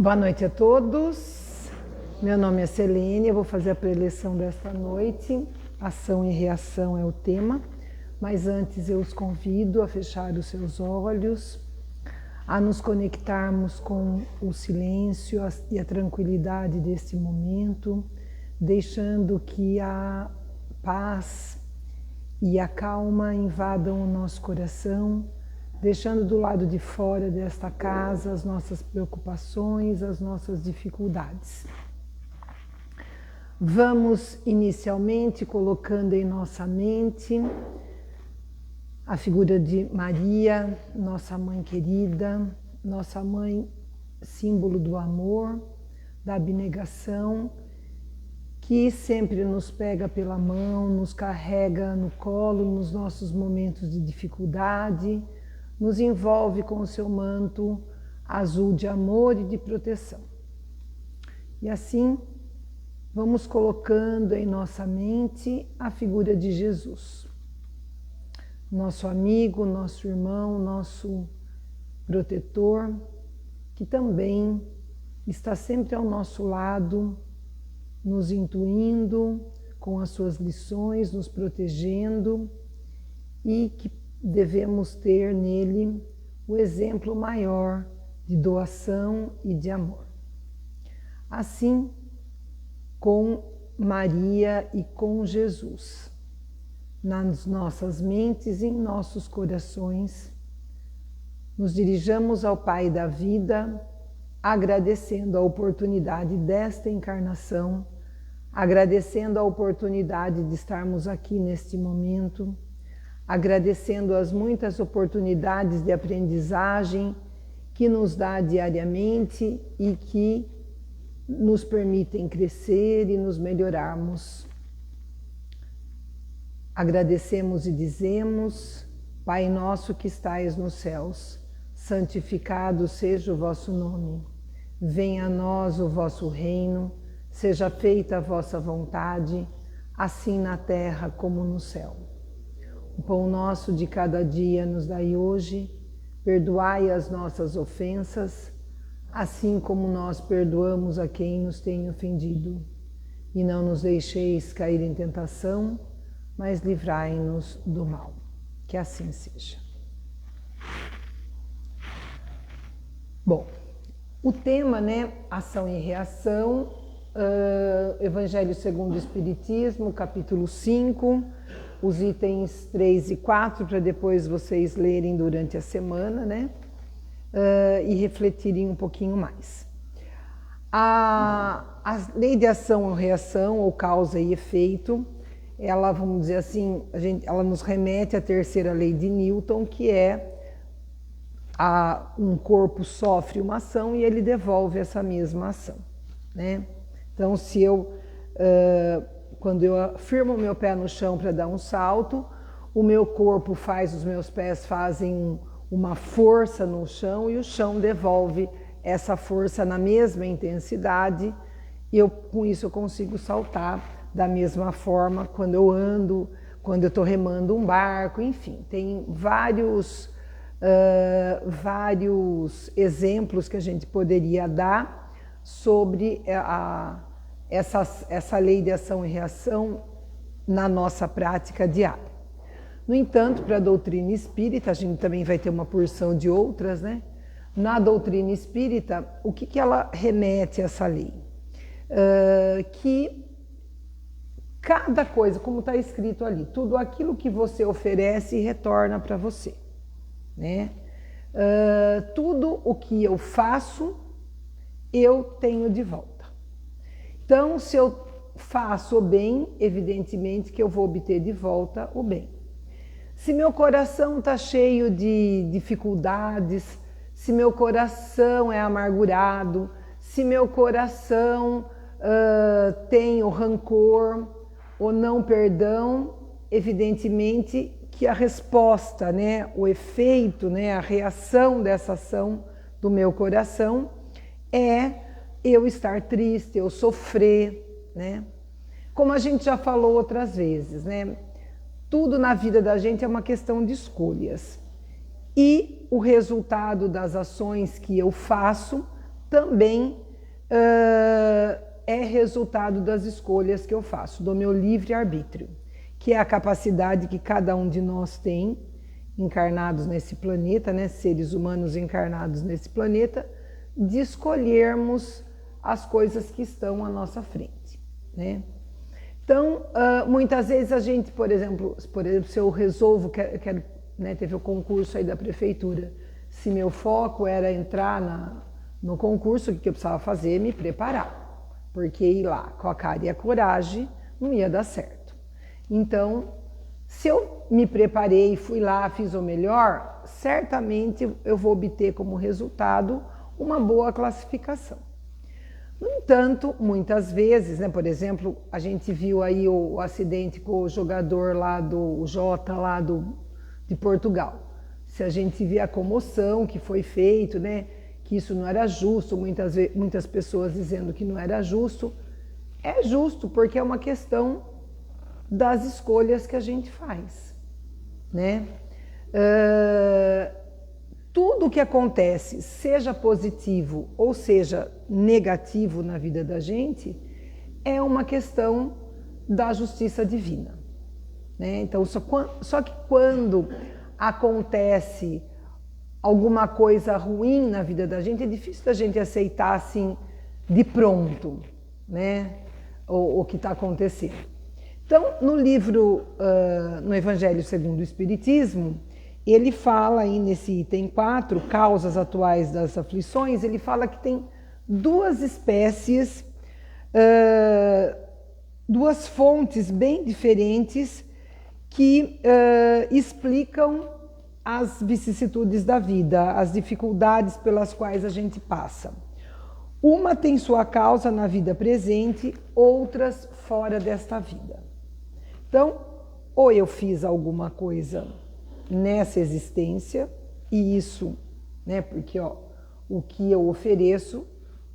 Boa noite a todos. Meu nome é Selene, eu vou fazer a preleção desta noite. Ação e reação é o tema, mas antes eu os convido a fechar os seus olhos, a nos conectarmos com o silêncio e a tranquilidade deste momento, deixando que a paz e a calma invadam o nosso coração, deixando do lado de fora desta casa as nossas preocupações, as nossas dificuldades. Vamos inicialmente colocando em nossa mente a figura de Maria, nossa mãe querida, nossa mãe símbolo do amor, da abnegação, que sempre nos pega pela mão, nos carrega no colo nos nossos momentos de dificuldade, nos envolve com o seu manto azul de amor e de proteção. E assim, vamos colocando em nossa mente a figura de Jesus, nosso amigo, nosso irmão, nosso protetor, que também está sempre ao nosso lado, nos intuindo com as suas lições, nos protegendo, e que devemos ter nele o exemplo maior de doação e de amor. Assim, com Maria e com Jesus, nas nossas mentes e em nossos corações, nos dirijamos ao Pai da vida, agradecendo a oportunidade desta encarnação, agradecendo a oportunidade de estarmos aqui neste momento, agradecendo as muitas oportunidades de aprendizagem que nos dá diariamente e que nos permitem crescer e nos melhorarmos. Agradecemos e dizemos: Pai nosso que estais nos céus, santificado seja o vosso nome. Venha a nós o vosso reino, seja feita a vossa vontade, assim na terra como no céu. O pão nosso de cada dia nos dai hoje, perdoai as nossas ofensas, assim como nós perdoamos a quem nos tem ofendido. E não nos deixeis cair em tentação, mas livrai-nos do mal. Que assim seja. Bom, o tema, ação e reação, Evangelho segundo o Espiritismo, capítulo 5, os itens 3 e 4, para depois vocês lerem durante a semana, e refletirem um pouquinho mais. A lei de ação ou reação, ou causa e efeito, ela, vamos dizer assim, ela nos remete à terceira lei de Newton, que é um corpo sofre uma ação e ele devolve essa mesma ação, Então, se quando eu firmo o meu pé no chão para dar um salto, o meu corpo os meus pés fazem uma força no chão e o chão devolve essa força na mesma intensidade e com isso eu consigo saltar da mesma forma quando eu ando, quando eu estou remando um barco, enfim, tem vários exemplos que a gente poderia dar sobre essa lei de ação e reação na nossa prática diária. No entanto, para a doutrina espírita, a gente também vai ter uma porção de outras, Na doutrina espírita, o que ela remete a essa lei? Que cada coisa, como está escrito ali, tudo aquilo que você oferece retorna para você, tudo o que eu faço, eu tenho de volta. Então, se eu faço o bem, evidentemente que eu vou obter de volta o bem. Se meu coração está cheio de dificuldades, se meu coração é amargurado, se meu coração tem o rancor ou não perdão, evidentemente que a resposta, o efeito, a reação dessa ação do meu coração é eu estar triste, eu sofrer, Como a gente já falou outras vezes, Tudo na vida da gente é uma questão de escolhas. E o resultado das ações que eu faço também é resultado das escolhas que eu faço, do meu livre-arbítrio, que é a capacidade que cada um de nós tem, encarnados nesse planeta, né, seres humanos encarnados nesse planeta, de escolhermos as coisas que estão à nossa frente, né? Então, muitas vezes a gente, por exemplo, se eu resolvo, quero, né, teve o concurso aí da prefeitura, se meu foco era entrar no concurso, o que eu precisava fazer? Me preparar, porque ir lá com a cara e a coragem não ia dar certo. Então, se eu me preparei, fui lá, fiz o melhor, certamente eu vou obter como resultado uma boa classificação. No entanto, muitas vezes, né, por exemplo, a gente viu aí o acidente com o jogador lá do Jota, lá de Portugal. Se a gente vê a comoção que foi feito, né, que isso não era justo, muitas pessoas dizendo que não era justo, é justo porque é uma questão das escolhas que a gente faz, né? Tudo que acontece, seja positivo ou seja negativo na vida da gente, é uma questão da justiça divina, né? Então, só que quando acontece alguma coisa ruim na vida da gente, é difícil da gente aceitar assim de pronto, né, o que está acontecendo. Então, no livro, no Evangelho segundo o Espiritismo, ele fala aí nesse item 4, causas atuais das aflições, ele fala que tem duas espécies, duas fontes bem diferentes que explicam as vicissitudes da vida, as dificuldades pelas quais a gente passa. Uma tem sua causa na vida presente, outras fora desta vida. Então, ou eu fiz alguma coisa nessa existência, e isso, né, porque o que eu ofereço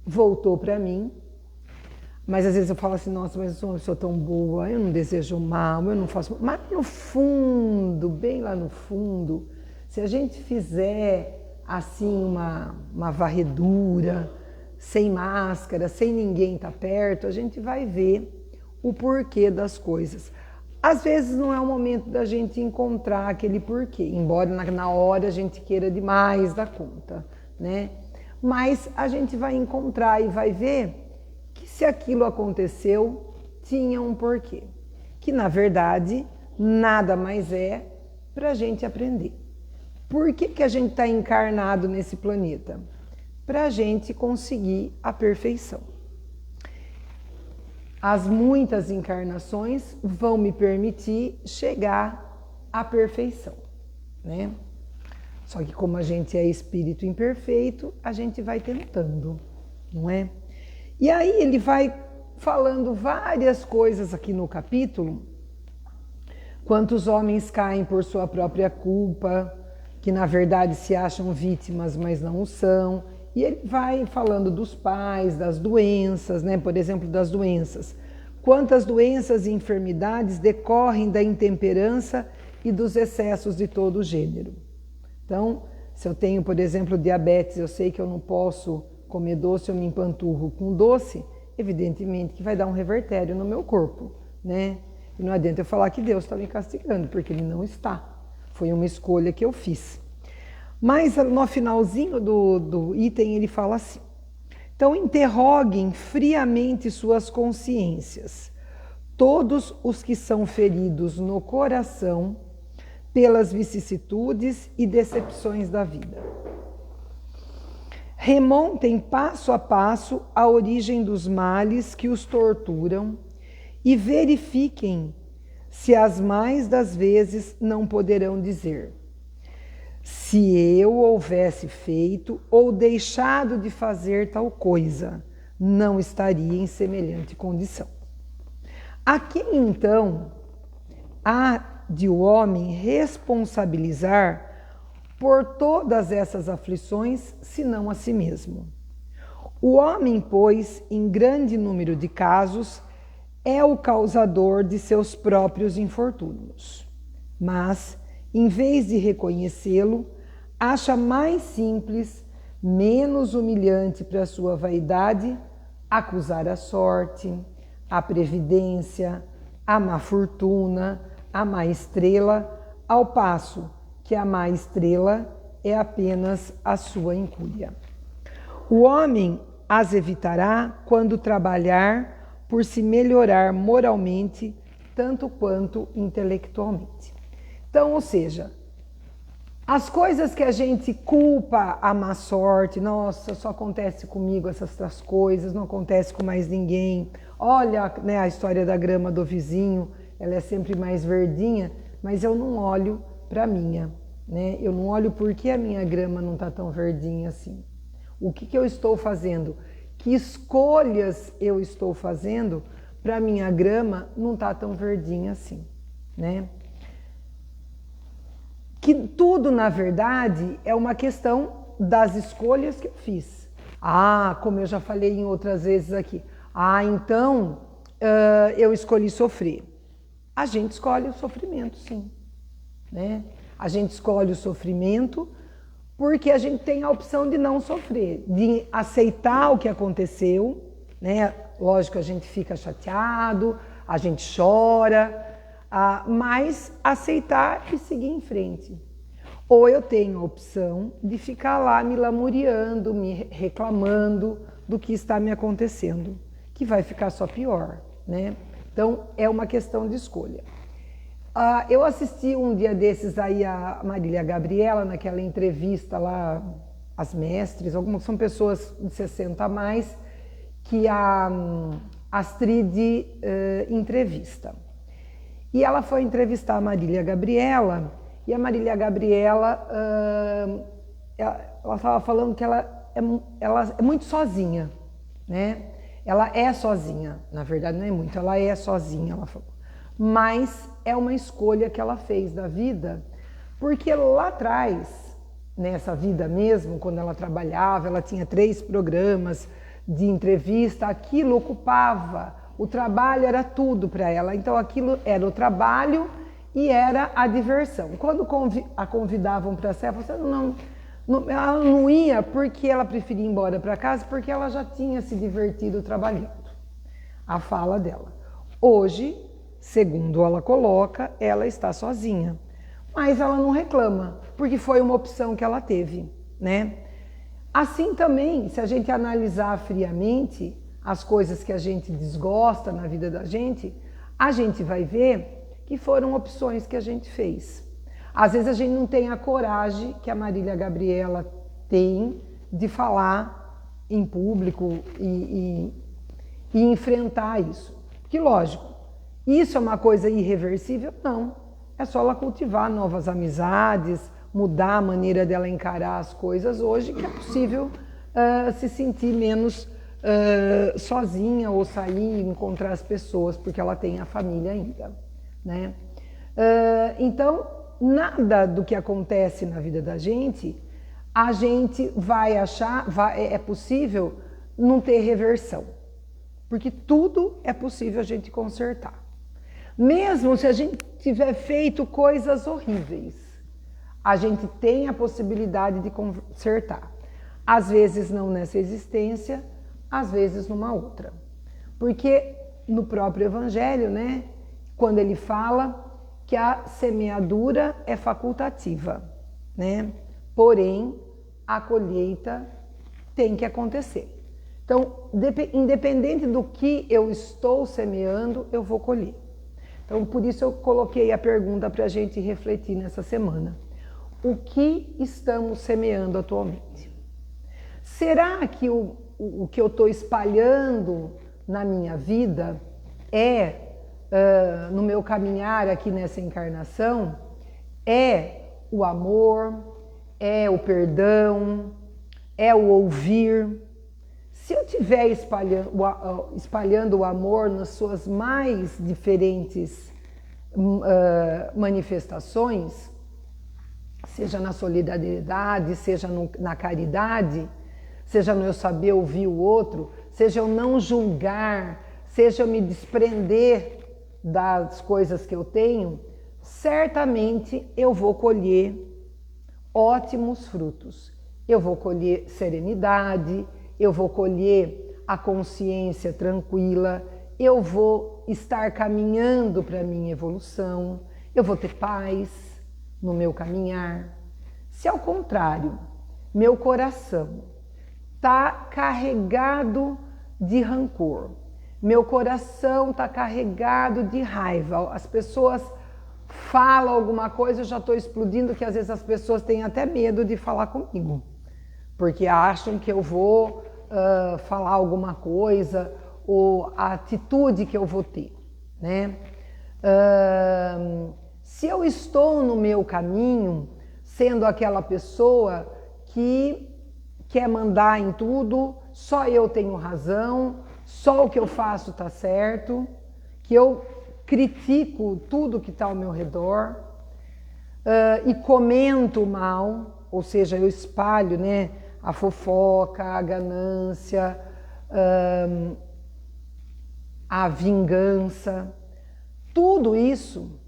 voltou para mim, mas às vezes eu falo assim, nossa, mas eu sou uma pessoa tão boa, eu não desejo mal, eu não faço... Mas no fundo, bem lá no fundo, se a gente fizer assim uma varredura, sem máscara, sem ninguém estar perto, a gente vai ver o porquê das coisas. Às vezes não é o momento da gente encontrar aquele porquê, embora na hora a gente queira demais da conta, né? Mas a gente vai encontrar e vai ver que se aquilo aconteceu, tinha um porquê. Que na verdade nada mais é para a gente aprender. Por que a gente está encarnado nesse planeta? Para a gente conseguir a perfeição. As muitas encarnações vão me permitir chegar à perfeição, né? Só que como a gente é espírito imperfeito, a gente vai tentando, não é? E aí ele vai falando várias coisas aqui no capítulo. Quantos homens caem por sua própria culpa, que na verdade se acham vítimas, mas não o são. E ele vai falando dos pais, das doenças, né? Por exemplo, das doenças. Quantas doenças e enfermidades decorrem da intemperança e dos excessos de todo gênero. Então, se eu tenho, por exemplo, diabetes, eu sei que eu não posso comer doce, eu me empanturro com doce, evidentemente que vai dar um revertério no meu corpo, né? E não adianta eu falar que Deus está me castigando, porque Ele não está. Foi uma escolha que eu fiz. Mas no finalzinho do item ele fala assim: então interroguem friamente suas consciências, todos os que são feridos no coração pelas vicissitudes e decepções da vida. Remontem passo a passo a origem dos males que os torturam e verifiquem se as mais das vezes não poderão dizer: se eu houvesse feito ou deixado de fazer tal coisa, não estaria em semelhante condição. A quem então há de o homem responsabilizar por todas essas aflições, senão a si mesmo? O homem, pois, em grande número de casos, é o causador de seus próprios infortúnios. Mas, em vez de reconhecê-lo, acha mais simples menos humilhante para a sua vaidade acusar a sorte, a previdência, a má fortuna, a má estrela, ao passo que a má estrela é apenas a sua incúria. O homem as evitará quando trabalhar por se melhorar moralmente, tanto quanto intelectualmente. Então, ou seja, as coisas que a gente culpa a má sorte, nossa, só acontece comigo essas coisas, não acontece com mais ninguém. Olha, né, a história da grama do vizinho, ela é sempre mais verdinha, mas eu não olho para a minha, né? Eu não olho porque a minha grama não está tão verdinha assim. O que eu estou fazendo? Que escolhas eu estou fazendo para a minha grama não estar tão verdinha assim, né? Que tudo, na verdade, é uma questão das escolhas que eu fiz. Ah, como eu já falei em outras vezes aqui. Ah, então eu escolhi sofrer. A gente escolhe o sofrimento, sim, né? A gente escolhe o sofrimento porque a gente tem a opção de não sofrer, de aceitar o que aconteceu, né? Lógico, a gente fica chateado, a gente chora, mas aceitar e seguir em frente. Ou eu tenho a opção de ficar lá me lamuriando, me reclamando do que está me acontecendo, que vai ficar só pior, né? Então, é uma questão de escolha. Eu assisti um dia desses aí a Marília Gabriela, naquela entrevista lá, as mestres, algumas são pessoas de 60 a mais, que a Astrid entrevista. E ela foi entrevistar a Marília Gabriela, e a Marília Gabriela, ela estava falando que ela é muito sozinha, né? Ela é sozinha, na verdade não é muito, ela é sozinha, ela falou. Mas é uma escolha que ela fez da vida, porque lá atrás, nessa vida mesmo, quando ela trabalhava, ela tinha 3 programas de entrevista, aquilo ocupava, o trabalho era tudo para ela, então aquilo era o trabalho e era a diversão. Quando a convidavam para sair, ela não ia porque ela preferia ir embora para casa, porque ela já tinha se divertido trabalhando. A fala dela. Hoje, segundo ela coloca, ela está sozinha. Mas ela não reclama, porque foi uma opção que ela teve, né? Assim também, se a gente analisar friamente as coisas que a gente desgosta na vida da gente, a gente vai ver que foram opções que a gente fez. Às vezes a gente não tem a coragem que a Marília Gabriela tem de falar em público e enfrentar isso. Porque, lógico, isso é uma coisa irreversível? Não. É só ela cultivar novas amizades, mudar a maneira dela encarar as coisas hoje, que é possível se sentir menos sozinha ou sair e encontrar as pessoas, porque ela tem a família ainda, né? Então, nada do que acontece na vida da gente, a gente vai achar, é possível não ter reversão, porque tudo é possível a gente consertar. Mesmo se a gente tiver feito coisas horríveis, a gente tem a possibilidade de consertar. Às vezes não nessa existência, às vezes numa outra. Porque no próprio Evangelho, né, quando ele fala que a semeadura é facultativa, né? Porém, a colheita tem que acontecer. Então, independente do que eu estou semeando, eu vou colher. Então, por isso eu coloquei a pergunta para a gente refletir nessa semana. O que estamos semeando atualmente? Será que o que eu estou espalhando na minha vida no meu caminhar aqui nessa encarnação, é o amor, é o perdão, é o ouvir? Se eu estiver espalhando o amor nas suas mais diferentes manifestações, seja na solidariedade, seja na caridade, seja no eu saber ouvir o outro, seja eu não julgar, seja eu me desprender das coisas que eu tenho, certamente eu vou colher ótimos frutos. eu vou colher serenidade, eu vou colher a consciência tranquila, eu vou estar caminhando para a minha evolução, eu vou ter paz no meu caminhar. Se ao contrário, meu coração está carregado de rancor, meu coração está carregado de raiva, as pessoas falam alguma coisa, eu já estou explodindo, que às vezes as pessoas têm até medo de falar comigo, porque acham que eu vou falar alguma coisa, ou a atitude que eu vou ter, né? Se eu estou no meu caminho, sendo aquela pessoa que quer mandar em tudo, só eu tenho razão, só o que eu faço está certo, que eu critico tudo que está ao meu redor e comento mal, ou seja, eu espalho, né, a fofoca, a ganância, a vingança, tudo isso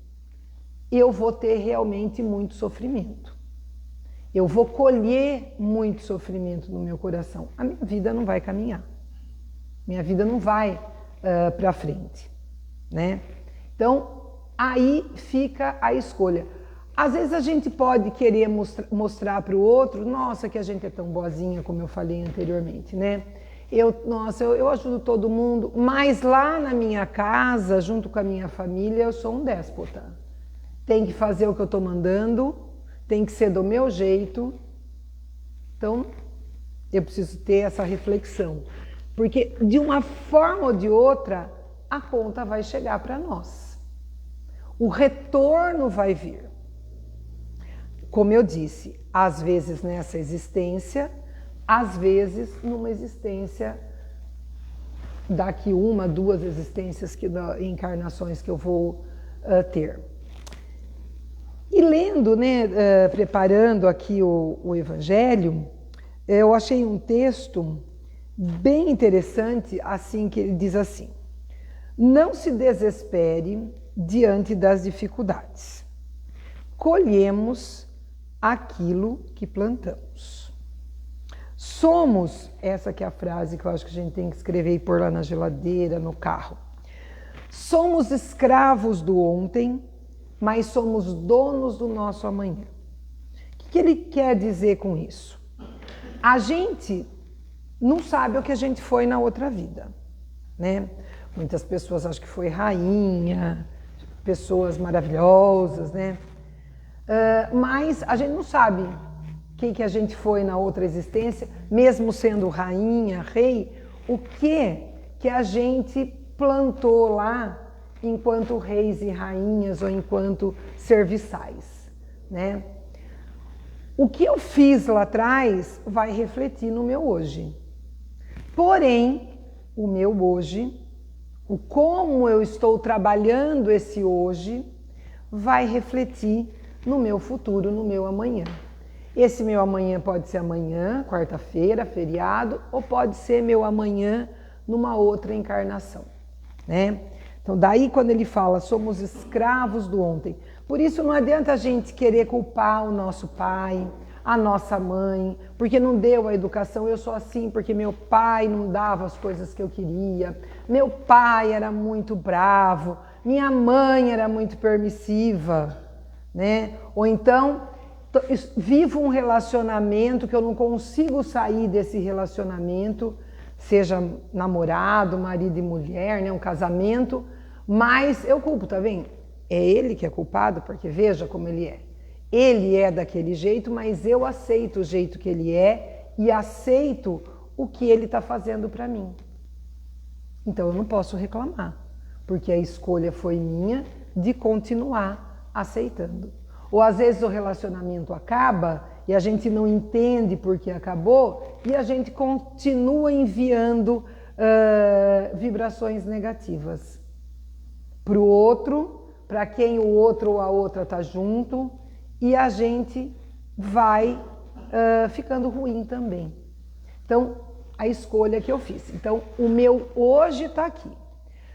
eu vou ter realmente muito sofrimento. Eu vou colher muito sofrimento no meu coração. A minha vida não vai caminhar. Minha vida não vai para frente, né? Então, aí fica a escolha. Às vezes a gente pode querer mostrar para o outro, nossa, que a gente é tão boazinha, como eu falei anteriormente, né? Eu ajudo todo mundo, mas lá na minha casa, junto com a minha família, eu sou um déspota. Tem que fazer o que eu estou mandando, tem que ser do meu jeito. Então, eu preciso ter essa reflexão. Porque, de uma forma ou de outra, a conta vai chegar para nós. O retorno vai vir. Como eu disse, às vezes nessa existência, às vezes numa existência daqui 1, 2 existências, encarnações que eu vou ter. E lendo, né, preparando aqui o Evangelho, eu achei um texto bem interessante, assim, que ele diz assim: não se desespere diante das dificuldades. Colhemos aquilo que plantamos. Somos, essa que é a frase que eu acho que a gente tem que escrever e pôr lá na geladeira, no carro. Somos escravos do ontem, mas somos donos do nosso amanhã. O que ele quer dizer com isso? A gente não sabe o que a gente foi na outra vida, né? Muitas pessoas acham que foi rainha, pessoas maravilhosas, né? Mas a gente não sabe o que a gente foi na outra existência, mesmo sendo rainha, rei, o que a gente plantou lá enquanto reis e rainhas ou enquanto serviçais, né? O que eu fiz lá atrás vai refletir no meu hoje. Porém, o meu hoje, o como eu estou trabalhando esse hoje, vai refletir no meu futuro, no meu amanhã. Esse meu amanhã pode ser amanhã, quarta-feira, feriado, ou pode ser meu amanhã numa outra encarnação, né? Então, daí quando ele fala, somos escravos do ontem. Por isso não adianta a gente querer culpar o nosso pai, a nossa mãe, porque não deu a educação. Eu sou assim porque meu pai não dava as coisas que eu queria, meu pai era muito bravo, minha mãe era muito permissiva, né? Ou então, vivo um relacionamento que eu não consigo sair desse relacionamento, seja namorado, marido e mulher, né? Um casamento, mas eu culpo, tá vendo? É ele que é culpado, porque veja como ele é. Ele é daquele jeito, mas eu aceito o jeito que ele é e aceito o que ele está fazendo para mim. Então eu não posso reclamar, porque a escolha foi minha de continuar aceitando. Ou às vezes o relacionamento acaba e a gente não entende por que acabou e a gente continua enviando vibrações negativas para o outro, para quem o outro ou a outra está junto, e a gente vai ficando ruim também. Então, a escolha que eu fiz. Então, o meu hoje está aqui.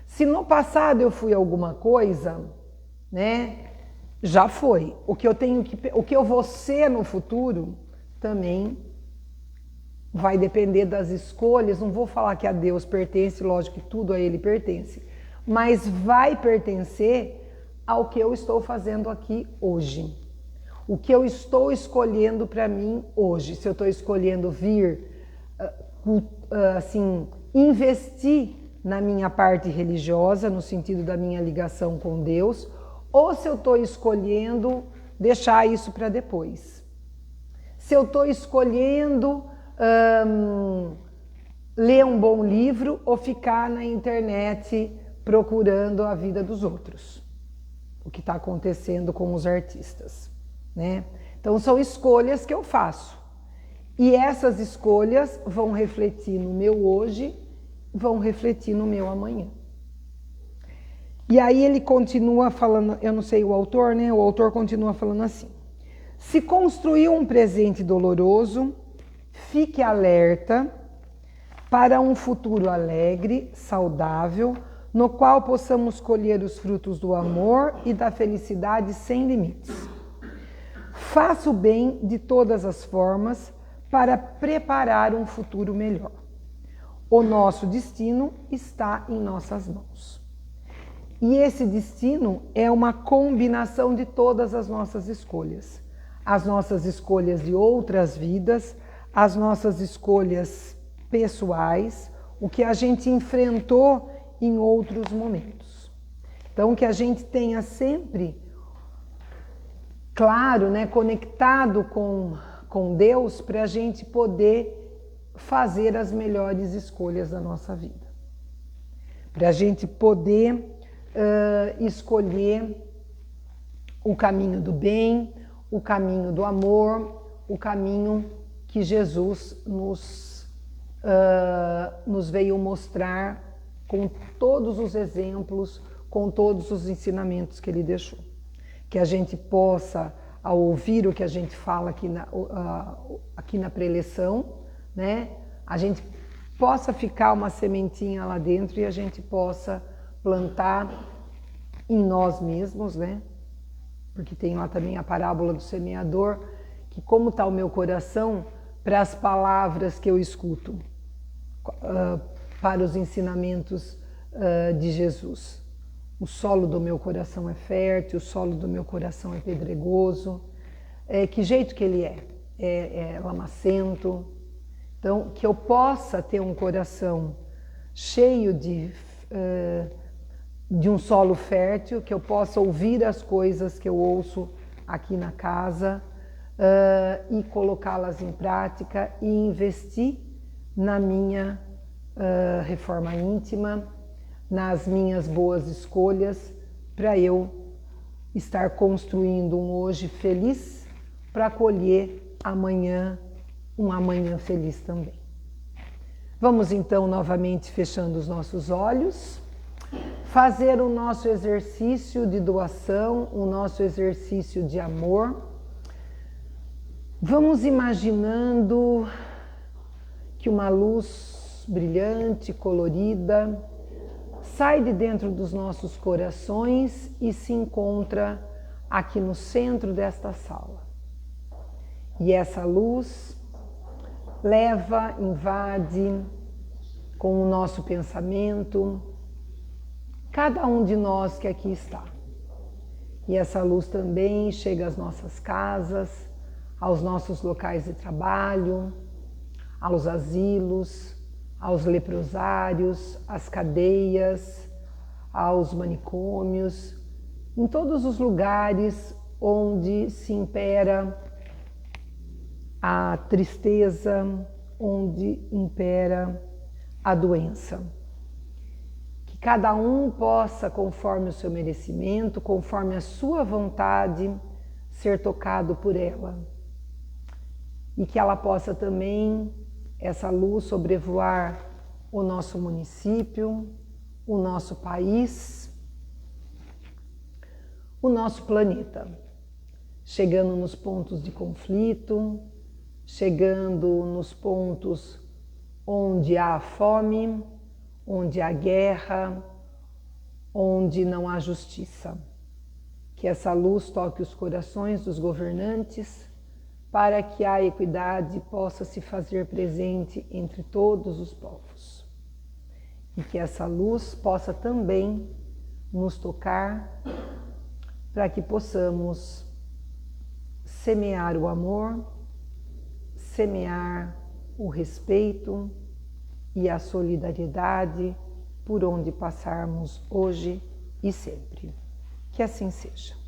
Se no passado eu fui alguma coisa, né, já foi. O que eu vou ser no futuro também vai depender das escolhas. Não vou falar que a Deus pertence, lógico que tudo a Ele pertence, mas vai pertencer ao que eu estou fazendo aqui hoje. O que eu estou escolhendo para mim hoje. Se eu estou escolhendo vir, assim, investir na minha parte religiosa, no sentido da minha ligação com Deus, ou se eu estou escolhendo deixar isso para depois. Se eu estou escolhendo ler um bom livro ou ficar na internet procurando a vida dos outros. O que está acontecendo com os artistas, né? Então são escolhas que eu faço. E essas escolhas vão refletir no meu hoje, vão refletir no meu amanhã. E aí ele continua falando, eu não sei o autor, né? O autor continua falando assim: se construiu um presente doloroso, fique alerta para um futuro alegre, saudável, no qual possamos colher os frutos do amor e da felicidade sem limites. Faça o bem de todas as formas para preparar um futuro melhor. O nosso destino está em nossas mãos. E esse destino é uma combinação de todas as nossas escolhas. As nossas escolhas de outras vidas, as nossas escolhas pessoais, o que a gente enfrentou em outros momentos. Então, que a gente tenha sempre claro, né, conectado com Deus, para a gente poder fazer as melhores escolhas da nossa vida. Para a gente poder escolher o caminho do bem, o caminho do amor, o caminho que Jesus nos veio mostrar com todos os exemplos, com todos os ensinamentos que ele deixou. Que a gente possa, ao ouvir o que a gente fala aqui na preleção, né, a gente possa ficar uma sementinha lá dentro e a gente possa plantar em nós mesmos, né? Porque tem lá também a parábola do semeador, que como está o meu coração para as palavras que eu escuto, para os ensinamentos de Jesus. O solo do meu coração é fértil, o solo do meu coração é pedregoso. Que jeito que ele é? É lamacento. Então, que eu possa ter um coração cheio de um solo fértil, que eu possa ouvir as coisas que eu ouço aqui na casa e colocá-las em prática e investir na minha reforma íntima, nas minhas boas escolhas, para eu estar construindo um hoje feliz, para colher amanhã um amanhã feliz também. Vamos então novamente fechando os nossos olhos, fazer o nosso exercício de doação, o nosso exercício de amor. Vamos imaginando que uma luz brilhante, colorida, sai de dentro dos nossos corações e se encontra aqui no centro desta sala. E essa luz leva, invade com o nosso pensamento cada um de nós que aqui está. E essa luz também chega às nossas casas, aos nossos locais de trabalho, aos asilos, aos leprosários, às cadeias, aos manicômios, em todos os lugares onde se impera a tristeza, onde impera a doença. Que cada um possa, conforme o seu merecimento, conforme a sua vontade, ser tocado por ela. E que ela possa também, essa luz, sobrevoar o nosso município, o nosso país, o nosso planeta, chegando nos pontos de conflito, chegando nos pontos onde há fome, onde há guerra, onde não há justiça. Que essa luz toque os corações dos governantes, para que a equidade possa se fazer presente entre todos os povos. E que essa luz possa também nos tocar para que possamos semear o amor, semear o respeito e a solidariedade por onde passarmos hoje e sempre. Que assim seja.